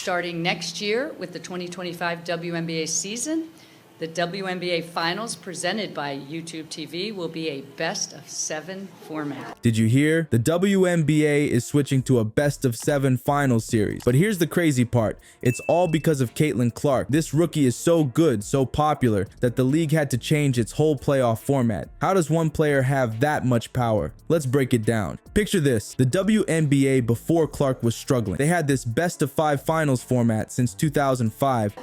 Starting next year with the 2025 WNBA season, the WNBA Finals presented by YouTube TV will be a best-of-7 format. Did you hear? The WNBA is switching to a best-of-7 finals series. But here's the crazy part. It's all because of Caitlin Clark. This rookie is so good, so popular, that the league had to change its whole playoff format. How does one player have that much power? Let's break it down. Picture this. The WNBA before Clark was struggling. They had this best-of-5 finals format since 2005.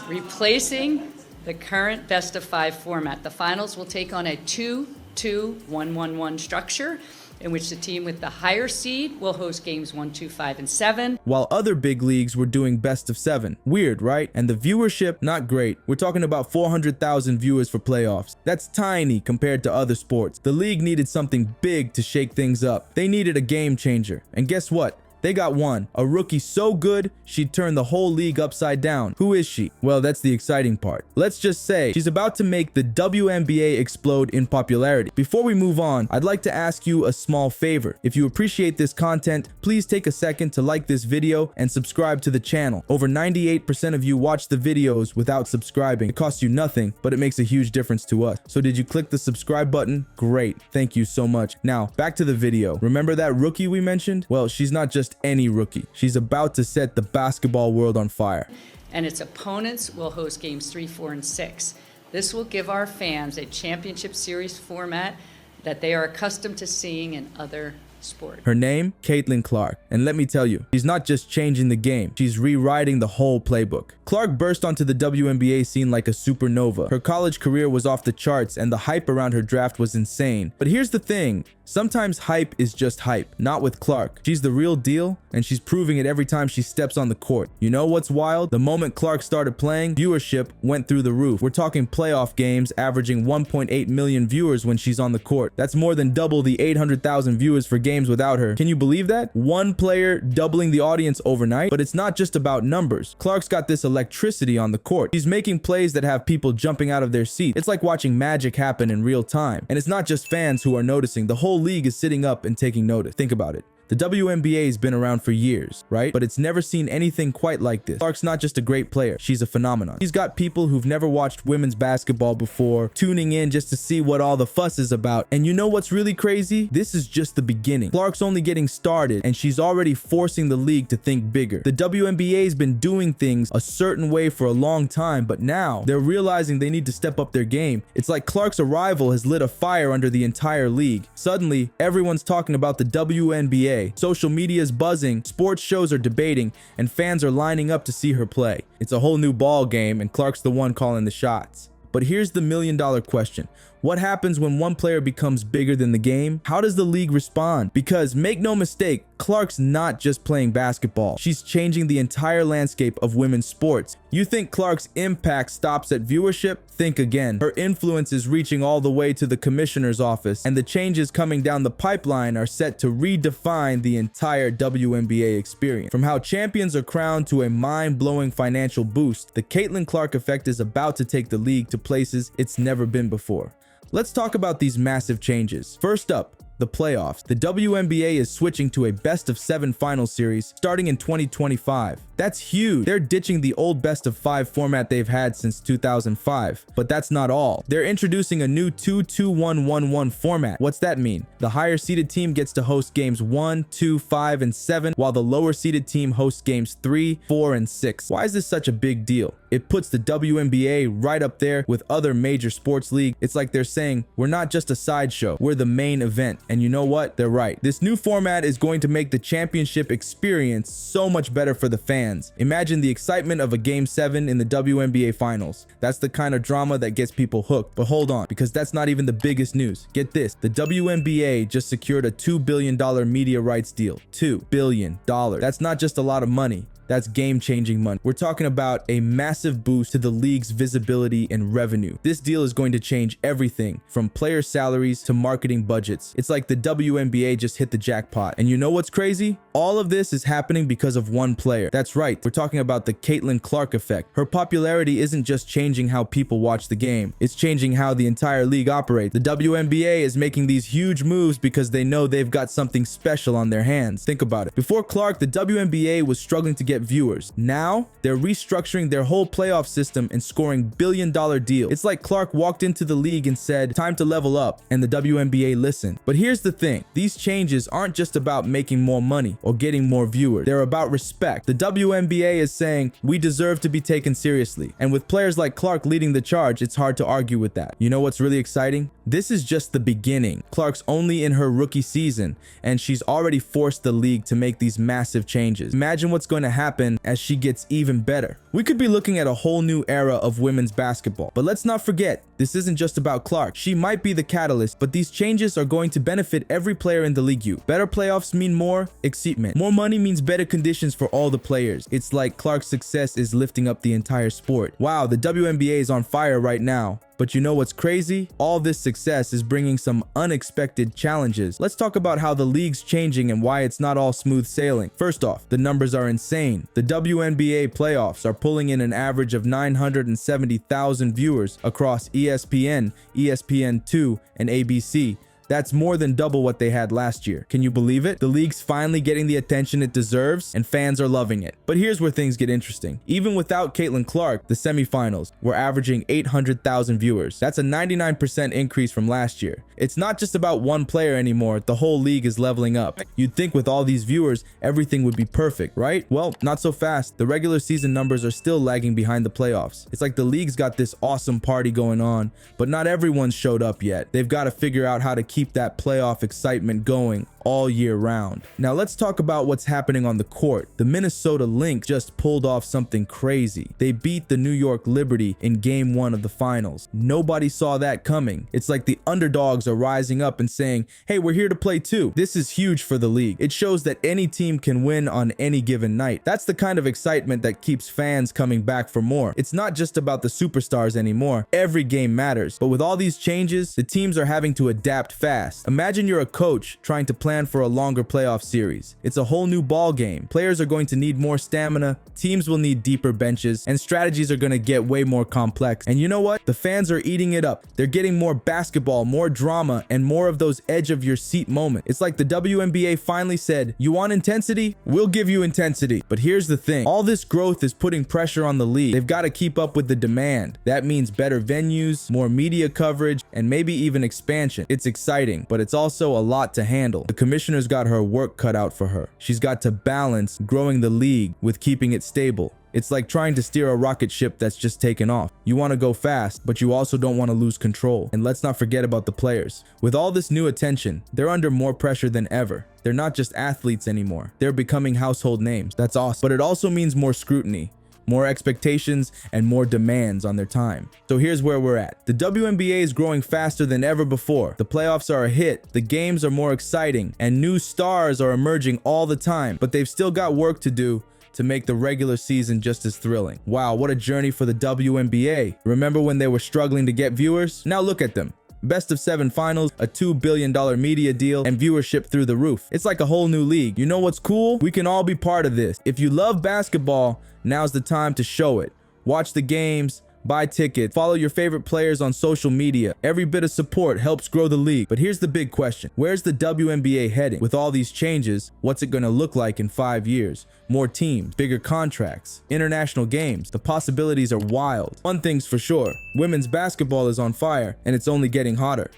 Replacing the current best-of-5 format, the finals will take on a 2-2-1-1-1 structure in which the team with the higher seed will host games 1, 2, 5, and 7. While other big leagues were doing best-of-7. Weird, right? And the viewership, not great. We're talking about 400,000 viewers for playoffs. That's tiny compared to other sports. The league needed something big to shake things up. They needed a game changer. And guess what? They got one. A rookie so good, she'd turn the whole league upside down. Who is she? Well, that's the exciting part. Let's just say she's about to make the WNBA explode in popularity. Before we move on, I'd like to ask you a small favor. If you appreciate this content, please take a second to like this video and subscribe to the channel. Over 98% of you watch the videos without subscribing. It costs you nothing, but it makes a huge difference to us. So did you click the subscribe button? Great. Thank you so much. Now, back to the video. Remember that rookie we mentioned? Well, she's not just any rookie. She's about to set the basketball world on fire. And its opponents will host games 3, 4, and 6. This will give our fans a championship series format that they are accustomed to seeing in other sports. Her name, Caitlin Clark. And let me tell you, she's not just changing the game, she's rewriting the whole playbook. Clark burst onto the WNBA scene like a supernova. Her college career was off the charts and the hype around her draft was insane. But here's the thing, sometimes hype is just hype, not with Clark. She's the real deal and she's proving it every time she steps on the court. You know what's wild? The moment Clark started playing, viewership went through the roof. We're talking playoff games averaging 1.8 million viewers when she's on the court. That's more than double the 800,000 viewers for games without her. Can you believe that? One player doubling the audience overnight. But it's not just about numbers. Clark's got this electricity on the court. She's making plays that have people jumping out of their seat. It's like watching magic happen in real time. And it's not just fans who are noticing. The whole league is sitting up and taking notice. Think about it. The WNBA has been around for years, right? But it's never seen anything quite like this. Clark's not just a great player, she's a phenomenon. She's got people who've never watched women's basketball before tuning in just to see what all the fuss is about. And you know what's really crazy? This is just the beginning. Clark's only getting started and she's already forcing the league to think bigger. The WNBA has been doing things a certain way for a long time, but now they're realizing they need to step up their game. It's like Clark's arrival has lit a fire under the entire league. Suddenly, everyone's talking about the WNBA. Social media is buzzing, sports shows are debating, and fans are lining up to see her play. It's a whole new ball game, and Clark's the one calling the shots. But here's the million-dollar question. What happens when one player becomes bigger than the game? How does the league respond? Because make no mistake, Clark's not just playing basketball. She's changing the entire landscape of women's sports. You think Clark's impact stops at viewership? Think again. Her influence is reaching all the way to the commissioner's office, and the changes coming down the pipeline are set to redefine the entire WNBA experience. From how champions are crowned to a mind-blowing financial boost, the Caitlin Clark effect is about to take the league to places it's never been before. Let's talk about these massive changes. First up, the playoffs. The WNBA is switching to a best-of-7 final series starting in 2025. That's huge. They're ditching the old best-of-5 format they've had since 2005. But that's not all. They're introducing a new 2-2-1-1-1 format. What's that mean? The higher-seeded team gets to host games 1, 2, 5, and 7, while the lower-seeded team hosts games 3, 4, and 6. Why is this such a big deal? It puts the WNBA right up there with other major sports leagues. It's like they're saying, we're not just a sideshow, we're the main event. And you know what? They're right. This new format is going to make the championship experience so much better for the fans. Imagine the excitement of a Game 7 in the WNBA Finals. That's the kind of drama that gets people hooked. But hold on, because that's not even the biggest news. Get this, the WNBA just secured a $2 billion media rights deal. $2 billion. That's not just a lot of money. That's game-changing money. We're talking about a massive boost to the league's visibility and revenue. This deal is going to change everything from player salaries to marketing budgets. It's like the WNBA just hit the jackpot. And you know what's crazy? All of this is happening because of one player. That's right, we're talking about the Caitlin Clark effect. Her popularity isn't just changing how people watch the game, it's changing how the entire league operates. The WNBA is making these huge moves because they know they've got something special on their hands. Think about it. Before Clark, the WNBA was struggling to get get viewers. Now, they're restructuring their whole playoff system and scoring billion-dollar deals. It's like Clark walked into the league and said, "Time to level up," and the WNBA listened. But here's the thing. These changes aren't just about making more money or getting more viewers. They're about respect. The WNBA is saying, "We deserve to be taken seriously." And with players like Clark leading the charge, it's hard to argue with that. You know what's really exciting? This is just the beginning. Clark's only in her rookie season, and she's already forced the league to make these massive changes. Imagine what's going to happen as she gets even better. We could be looking at a whole new era of women's basketball. But let's not forget, this isn't just about Clark. She might be the catalyst, but these changes are going to benefit every player in the league. Better playoffs mean more excitement. More money means better conditions for all the players. It's like Clark's success is lifting up the entire sport. Wow, the WNBA is on fire right now. But you know what's crazy? All this success is bringing some unexpected challenges. Let's talk about how the league's changing and why it's not all smooth sailing. First off, the numbers are insane. The WNBA playoffs are pulling in an average of 970,000 viewers across ESPN, ESPN2, and ABC. That's more than double what they had last year. Can you believe it? The league's finally getting the attention it deserves, and fans are loving it. But here's where things get interesting. Even without Caitlin Clark, the semifinals were averaging 800,000 viewers. That's a 99% increase from last year. It's not just about one player anymore. The whole league is leveling up. You'd think with all these viewers, everything would be perfect, right? Well, not so fast. The regular season numbers are still lagging behind the playoffs. It's like the league's got this awesome party going on, but not everyone's showed up yet. They've got to figure out how to keep that playoff excitement going all year round. Now let's talk about what's happening on the court. The Minnesota Lynx just pulled off something crazy. They beat the New York Liberty in game 1 of the finals. Nobody saw that coming. It's like the underdogs are rising up and saying, "Hey, we're here to play too." This is huge for the league. It shows that any team can win on any given night. That's the kind of excitement that keeps fans coming back for more. It's not just about the superstars anymore. Every game matters. But with all these changes, the teams are having to adapt fast. Imagine you're a coach trying to plan for a longer playoff series. It's a whole new ball game. Players are going to need more stamina, teams will need deeper benches, and strategies are going to get way more complex. And you know what? The fans are eating it up. They're getting more basketball, more drama, and more of those edge of your seat moments. It's like the WNBA finally said, "You want intensity? We'll give you intensity." But here's the thing. All this growth is putting pressure on the league. They've got to keep up with the demand. That means better venues, more media coverage, and maybe even expansion. It's exciting, but it's also a lot to handle. The commissioner's got her work cut out for her. She's got to balance growing the league with keeping it stable. It's like trying to steer a rocket ship that's just taken off. You want to go fast, but you also don't want to lose control. And let's not forget about the players. With all this new attention, they're under more pressure than ever. They're not just athletes anymore. They're becoming household names. That's awesome. But it also means more scrutiny, more expectations, and more demands on their time. So here's where we're at. The WNBA is growing faster than ever before. The playoffs are a hit, the games are more exciting, and new stars are emerging all the time. But they've still got work to do to make the regular season just as thrilling. Wow, what a journey for the WNBA. Remember when they were struggling to get viewers? Now look at them. Best of 7 finals, a $2 billion media deal, and viewership through the roof. It's like a whole new league. You know what's cool? We can all be part of this. If you love basketball, now's the time to show it. Watch the games, buy tickets, follow your favorite players on social media. Every bit of support helps grow the league. But here's the big question. Where's the WNBA heading? With all these changes, what's it gonna look like in 5 years? More teams, bigger contracts, international games. The possibilities are wild. One thing's for sure, women's basketball is on fire, and it's only getting hotter.